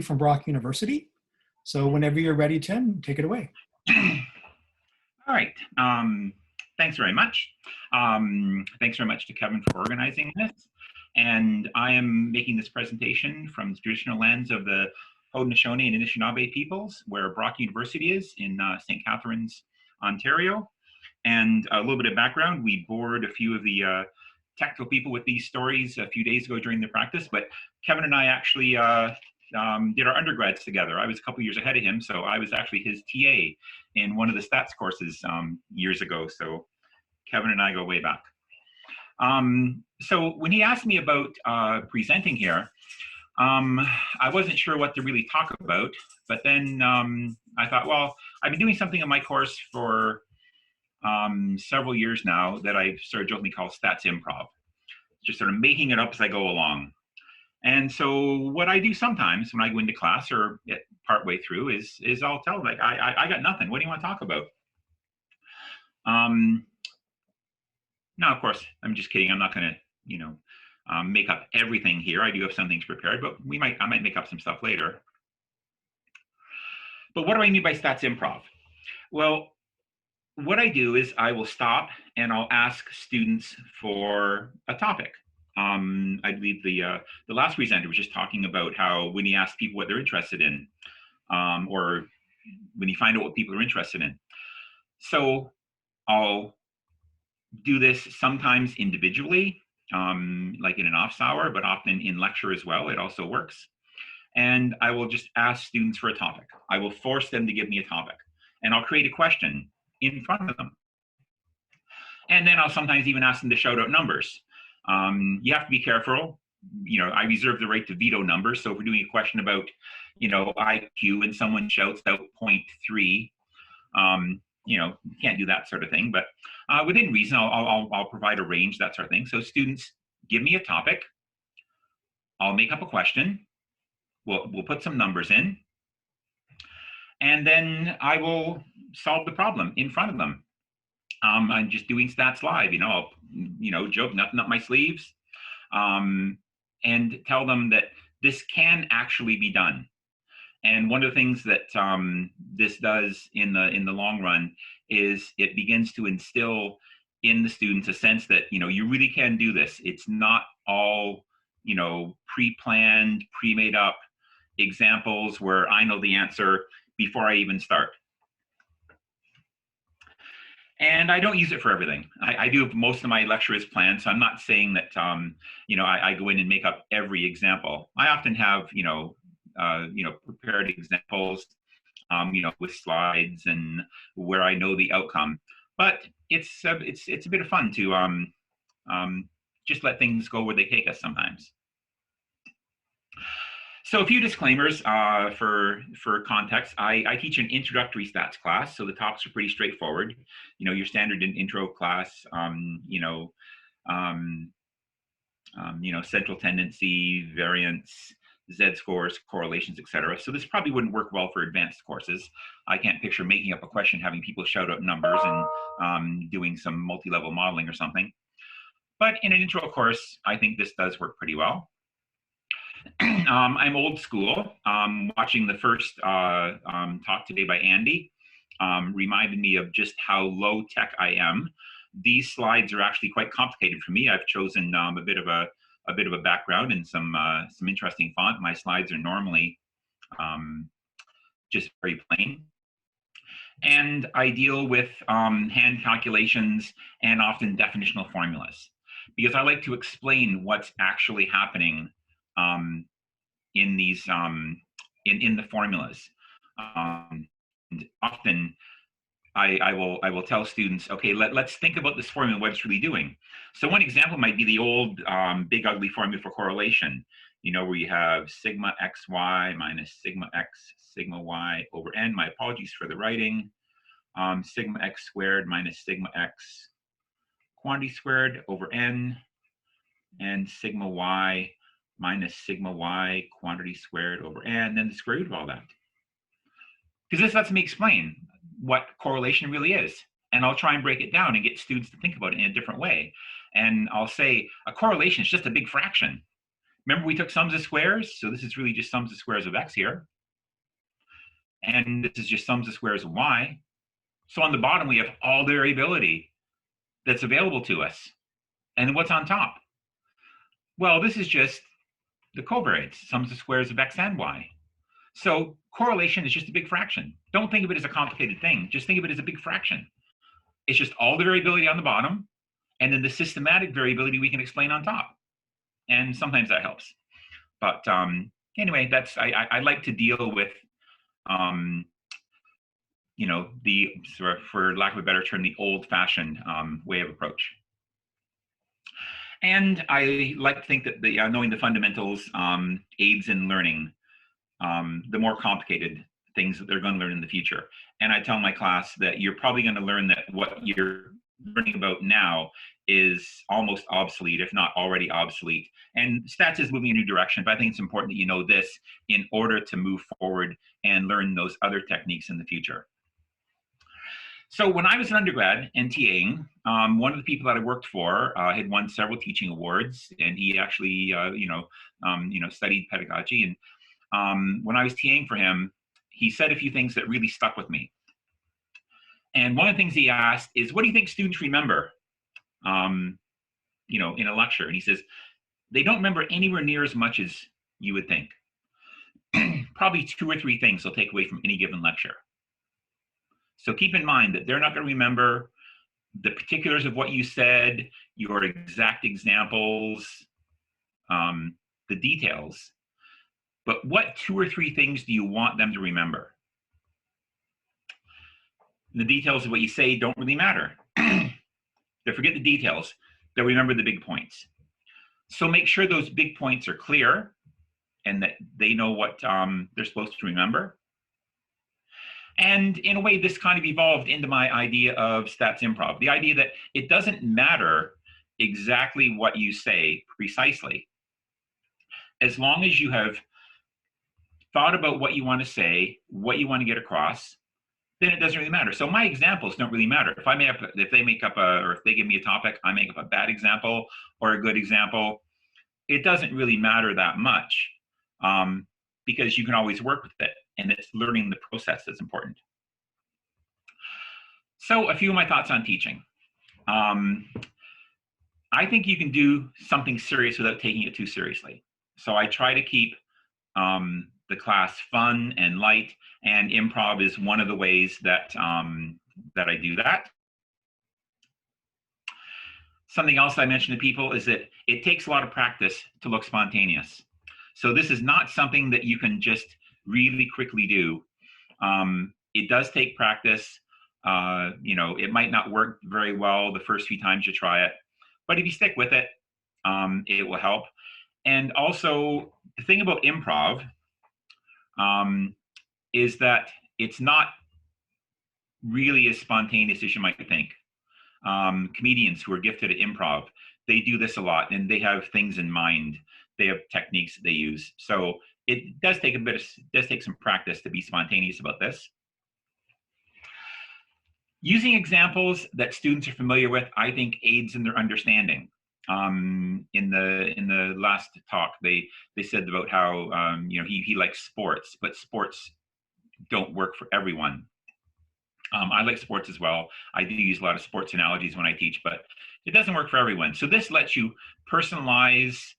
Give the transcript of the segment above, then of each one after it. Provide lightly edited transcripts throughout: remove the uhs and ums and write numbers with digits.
from Brock University. So whenever you're ready, Tim, take it away. All right. Thanks very much. Thanks very much to Kevin for organizing this. And I am making this presentation from the traditional lands of the Haudenosaunee and Anishinaabe peoples, where Brock University is in St. Catharines, Ontario. And a little bit of background, we bored a few of the technical people with these stories a few days ago during the practice, but Kevin and I actually did our undergrads together. I was a couple years ahead of him, so I was actually his TA in one of the stats courses years ago. So Kevin and I go way back. So when he asked me about presenting here, I wasn't sure what to really talk about, but then I thought, well, I've been doing something in my course for several years now that I've sort of jokingly called Stats Improv, just sort of making it up as I go along. And so what I do sometimes when I go into class or partway through is I'll tell them, like, I got nothing. What do you want to talk about? Now, of course, I'm just kidding. I'm not going to, make up everything here. I do have some things prepared, but I might make up some stuff later. But what do I mean by Stats Improv? Well, what I do is I will stop and I'll ask students for a topic. I believe the last presenter was just talking about how when he asks people what they're interested in, or when you find out what people are interested in. So I'll do this sometimes individually, like in an office hour, but often in lecture as well. It also works. And I will just ask students for a topic. I will force them to give me a topic, and I'll create a question in front of them. And then I'll sometimes even ask them to shout out numbers. You have to be careful. I reserve the right to veto numbers. So if we're doing a question about, IQ and someone shouts out 0.3, you can't do that sort of thing. But within reason, I'll provide a range, that sort of thing. So students give me a topic. I'll make up a question. We'll put some numbers in. And then I will solve the problem in front of them. I'm just doing stats live, I'll, joke, nothing up my sleeves, and tell them that this can actually be done. And one of the things that this does in the long run is it begins to instill in the students a sense that, you really can do this. It's not all, pre-planned, pre-made up examples where I know the answer before I even start. And I don't use it for everything. I do most of my lectures planned, so I'm not saying that I go in and make up every example. I often have prepared examples, with slides and where I know the outcome. But it's a bit of fun to just let things go where they take us sometimes. So a few disclaimers for context. I teach an introductory stats class, so the topics are pretty straightforward. Your standard intro class, central tendency, variance, z-scores, correlations, etc. So this probably wouldn't work well for advanced courses. I can't picture making up a question, having people shout out numbers and doing some multi-level modeling or something. But in an intro course, I think this does work pretty well. I'm old school. Watching the first talk today by Andy reminded me of just how low tech I am. These slides are actually quite complicated for me. I've chosen a bit of a background and some interesting font. My slides are normally just very plain. And I deal with hand calculations and often definitional formulas, because I like to explain what's actually happening in these in the formulas. And often I will tell students, okay, let's think about this formula, what it's really doing. So one example might be the old big ugly formula for correlation, where you have sigma xy minus sigma x sigma y over n. My apologies for the writing. Sigma x squared minus sigma x quantity squared over n, and sigma y minus sigma y quantity squared over n, and then the square root of all that. Because this lets me explain what correlation really is. And I'll try and break it down and get students to think about it in a different way. And I'll say a correlation is just a big fraction. Remember, we took sums of squares, so this is really just sums of squares of x here. And this is just sums of squares of y. So on the bottom, we have all the variability that's available to us. And what's on top? Well, this is just the covariates, sums of squares of x and y. So correlation is just a big fraction. Don't think of it as a complicated thing. Just think of it as a big fraction. It's just all the variability on the bottom, and then the systematic variability we can explain on top. And sometimes that helps. But anyway, that's I like to deal with, you know, the sort of, for lack of a better term, the old-fashioned way of approach. And I like to think that the knowing the fundamentals aids in learning the more complicated things that they're going to learn in the future. And I tell my class that you're probably going to learn that what you're learning about now is almost obsolete, if not already obsolete. And stats is moving in a new direction, but I think it's important that you know this in order to move forward and learn those other techniques in the future. So when I was an undergrad and TAing, one of the people that I worked for had won several teaching awards, and he actually, studied pedagogy. And when I was TAing for him, he said a few things that really stuck with me. And one of the things he asked is, "What do you think students remember, in a lecture?" And he says, "They don't remember anywhere near as much as you would think. Probably 2 or 3 things they'll take away from any given lecture. So keep in mind that they're not going to remember the particulars of what you said, your exact examples, the details. But what 2 or 3 things do you want them to remember? The details of what you say don't really matter. They forget the details. They'll remember the big points. So make sure those big points are clear and that they know what they're supposed to remember. And in a way, this kind of evolved into my idea of stats improv, the idea that it doesn't matter exactly what you say precisely. As long as you have thought about what you want to say, what you want to get across, then it doesn't really matter. So my examples don't really matter. If they give me a topic, I make up a bad example or a good example, it doesn't really matter that much, because you can always work with it, and it's learning the process that's important. So a few of my thoughts on teaching. I think you can do something serious without taking it too seriously. So I try to keep the class fun and light, and improv is one of the ways that that I do that. Something else I mention to people is that it takes a lot of practice to look spontaneous. So this is not something that you can just really quickly do. It does take practice. It might not work very well the first few times you try it, but if you stick with it, it will help. And also, the thing about improv is that it's not really as spontaneous as you might think. Comedians who are gifted at improv, they do this a lot, and they have things in mind. They have techniques that they use. So it does take some practice to be spontaneous about this. Using examples that students are familiar with, I think, aids in their understanding. In the last talk, they said about how he likes sports, but sports don't work for everyone. I like sports as well. I do use a lot of sports analogies when I teach, but it doesn't work for everyone. So this lets you personalize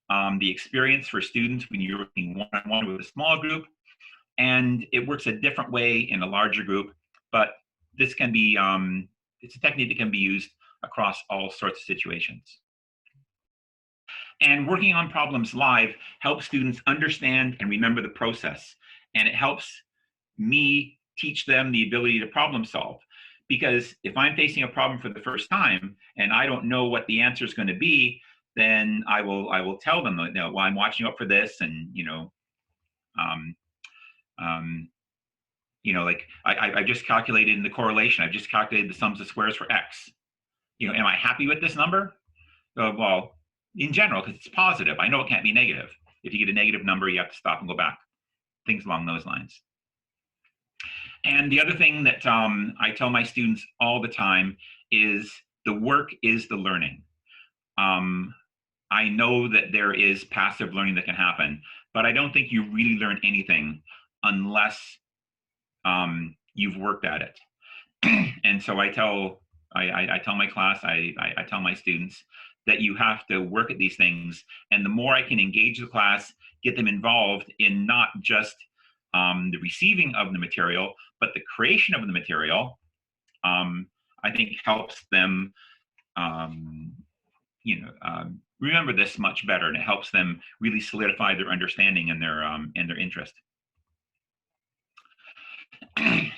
the experience for students when you're working one-on-one with a small group, and it works a different way in a larger group. But this can be, it's a technique that can be used across all sorts of situations. And working on problems live helps students understand and remember the process. And it helps me teach them the ability to problem solve. Because if I'm facing a problem for the first time and I don't know what the answer is going to be, then I will tell them, well, I'm watching out for this, and like I just calculated in the correlation. I've just calculated the sums of squares for x. Am I happy with this number? Well, in general, because it's positive, I know it can't be negative. If you get a negative number, you have to stop and go back. Things along those lines. And the other thing that I tell my students all the time is the work is the learning. I know that there is passive learning that can happen, but I don't think you really learn anything unless you've worked at it. And so I tell my class, I tell my students that you have to work at these things. And the more I can engage the class, get them involved in not just the receiving of the material, but the creation of the material, I think helps them, remember this much better, and it helps them really solidify their understanding and their interest.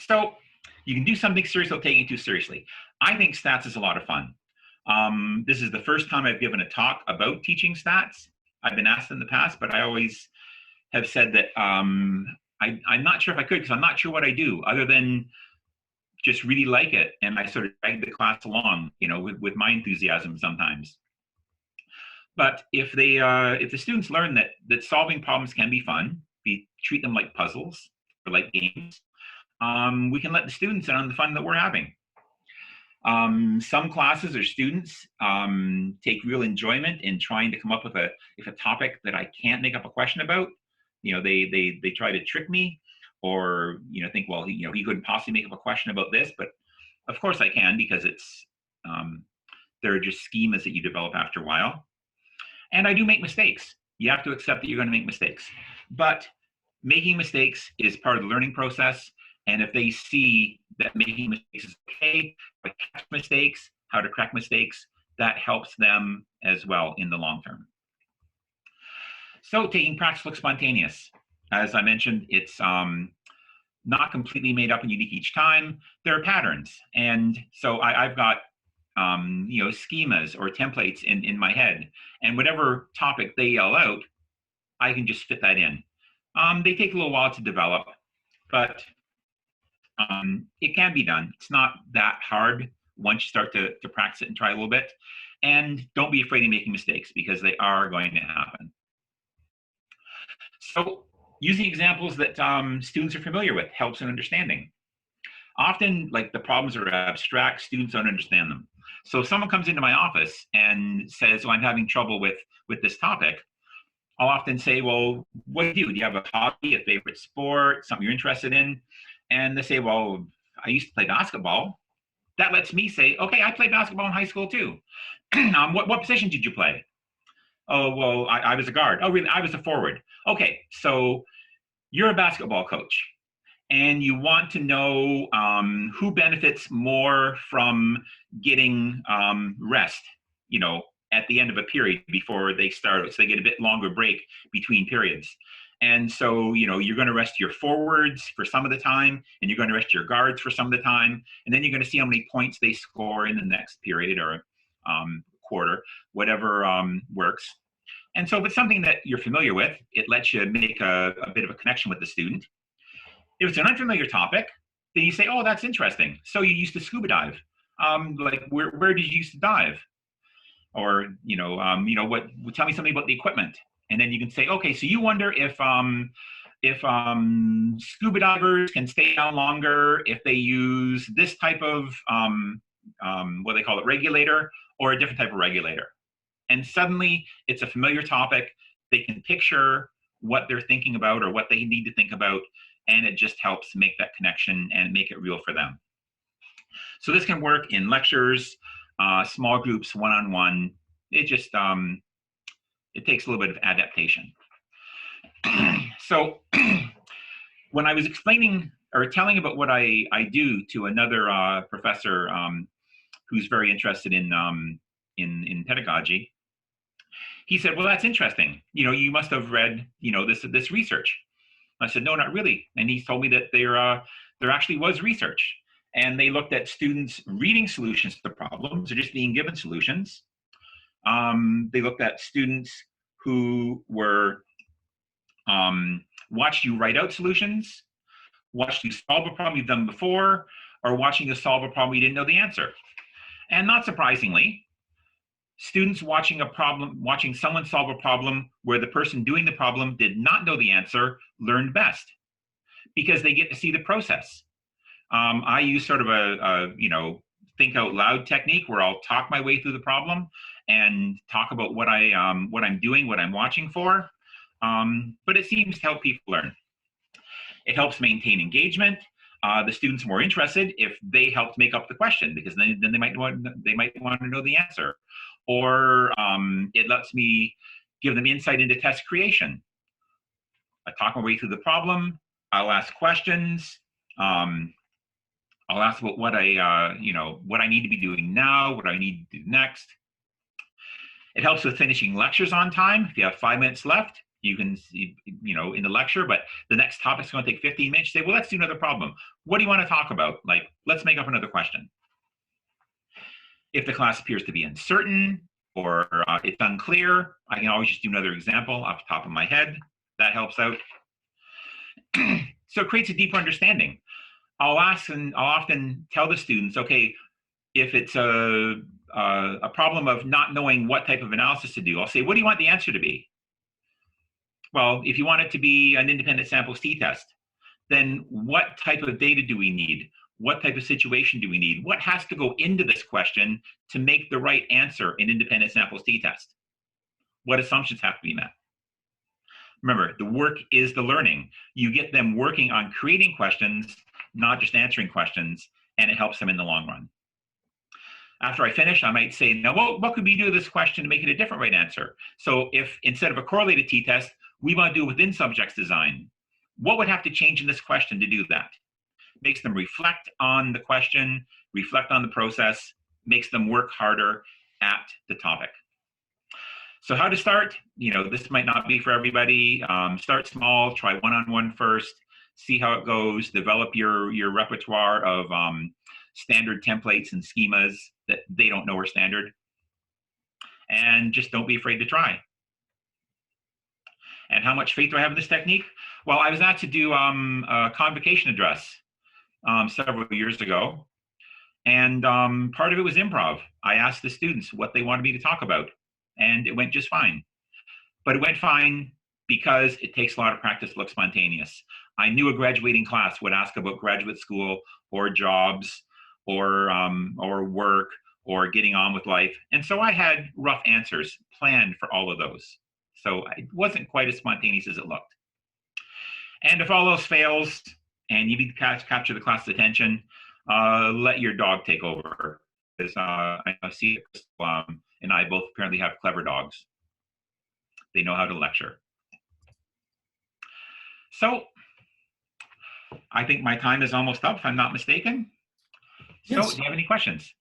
So you can do something serious without taking it too seriously. I think stats is a lot of fun. This is the first time I've given a talk about teaching stats. I've been asked in the past, but I always have said that I'm not sure if I could, because I'm not sure what I do other than just really like it. And I sort of drag the class along, with my enthusiasm sometimes. But if the students learn that solving problems can be fun, we treat them like puzzles or like games, we can let the students in on the fun that we're having. Some classes or students take real enjoyment in trying to come up with a topic that I can't make up a question about. They try to trick me, or think, well, he couldn't possibly make up a question about this, but of course I can, because it's there are just schemas that you develop after a while. And I do make mistakes. You have to accept that you're going to make mistakes, but making mistakes is part of the learning process. And if they see that making mistakes is okay, but catch mistakes, how to correct mistakes, that helps them as well in the long term. So taking practical spontaneous, as I mentioned, it's not completely made up and unique each time. There are patterns. And so I've got schemas or templates in my head, and whatever topic they yell out, I can just fit that in. They take a little while to develop, but it can be done. It's not that hard once you start to practice it and try a little bit. And don't be afraid of making mistakes, because they are going to happen. So using examples that students are familiar with helps in understanding. Often, like, the problems are abstract, students don't understand them. So if someone comes into my office and says, well, I'm having trouble with this topic, I'll often say, well, what do you do? Do you have a hobby, a favorite sport, something you're interested in? And they say, well, I used to play basketball. That lets me say, okay, I played basketball in high school too. What position did you play? Oh, well, I was a guard. Oh, really? I was a forward. Okay, so you're a basketball coach, and you want to know who benefits more from getting rest, at the end of a period before they start, so they get a bit longer break between periods. And so, you're going to rest your forwards for some of the time, and you're going to rest your guards for some of the time, and then you're going to see how many points they score in the next period or quarter, whatever works. And so if it's something that you're familiar with, it lets you make a bit of a connection with the student. If it's an unfamiliar topic, then you say, oh, that's interesting. So you used to scuba dive. Like, where did you used to dive? Or, tell me something about the equipment. And then you can say, okay, so you wonder if scuba divers can stay down longer if they use this type of, what they call it, regulator, or a different type of regulator. And suddenly it's a familiar topic. They can picture what they're thinking about or what they need to think about, and it just helps make that connection and make it real for them. So this can work in lectures, small groups, one-on-one. It just, it takes a little bit of adaptation. So when I was explaining or telling about what I do to another professor who's very interested in pedagogy, he said, well, that's interesting. You must have read, this research. I said, no, not really. And he told me that there actually was research. And they looked at students reading solutions to problems or just being given solutions. They looked at students who were watched you write out solutions, watched you solve a problem you've done before, or watching you solve a problem you didn't know the answer. And not surprisingly, students watching someone solve a problem where the person doing the problem did not know the answer learned best, because they get to see the process. I use sort of a think out loud technique where I'll talk my way through the problem, and talk about what I'm doing, what I'm watching for. But it seems to help people learn. It helps maintain engagement. The students are more interested if they helped make up the question, because then they might want to know the answer. Or it lets me give them insight into test creation. I talk my way through the problem. I'll ask questions. I'll ask about what what I need to be doing now, what I need to do next. It helps with finishing lectures on time. If you have 5 minutes left, you can see, in the lecture, but the next topic's going to take 15 minutes. You say, well, let's do another problem. What do you want to talk about? Like, let's make up another question. If the class appears to be uncertain or it's unclear, I can always just do another example off the top of my head. That helps out. So it creates a deeper understanding. I'll often tell the students, okay, if it's a problem of not knowing what type of analysis to do, I'll say, what do you want the answer to be? Well, if you want it to be an independent samples t-test, then what type of data do we need? What type of situation do we need? What has to go into this question to make the right answer an independent samples t-test? What assumptions have to be met? Remember, the work is the learning. You get them working on creating questions, not just answering questions, and it helps them in the long run. After I finish, I might say, now, what could we do with this question to make it a different right answer? So if instead of a correlated t-test, we want to do it within subjects design, what would have to change in this question to do that? Makes them reflect on the question, reflect on the process, makes them work harder at the topic. So how to start? This might not be for everybody. Start small, try one-on-one first, see how it goes, develop your repertoire of standard templates and schemas that they don't know are standard. And just don't be afraid to try. And how much faith do I have in this technique? Well, I was asked to do a convocation address several years ago. And part of it was improv. I asked the students what they wanted me to talk about, and it went just fine. But it went fine because it takes a lot of practice to look spontaneous. I knew a graduating class would ask about graduate school or jobs or work or getting on with life. And so I had rough answers planned for all of those. So it wasn't quite as spontaneous as it looked. And if all else fails and you need to capture the class's attention, let your dog take over. Because I see and I both apparently have clever dogs. They know how to lecture. So I think my time is almost up, if I'm not mistaken. So Yes. do you have any questions?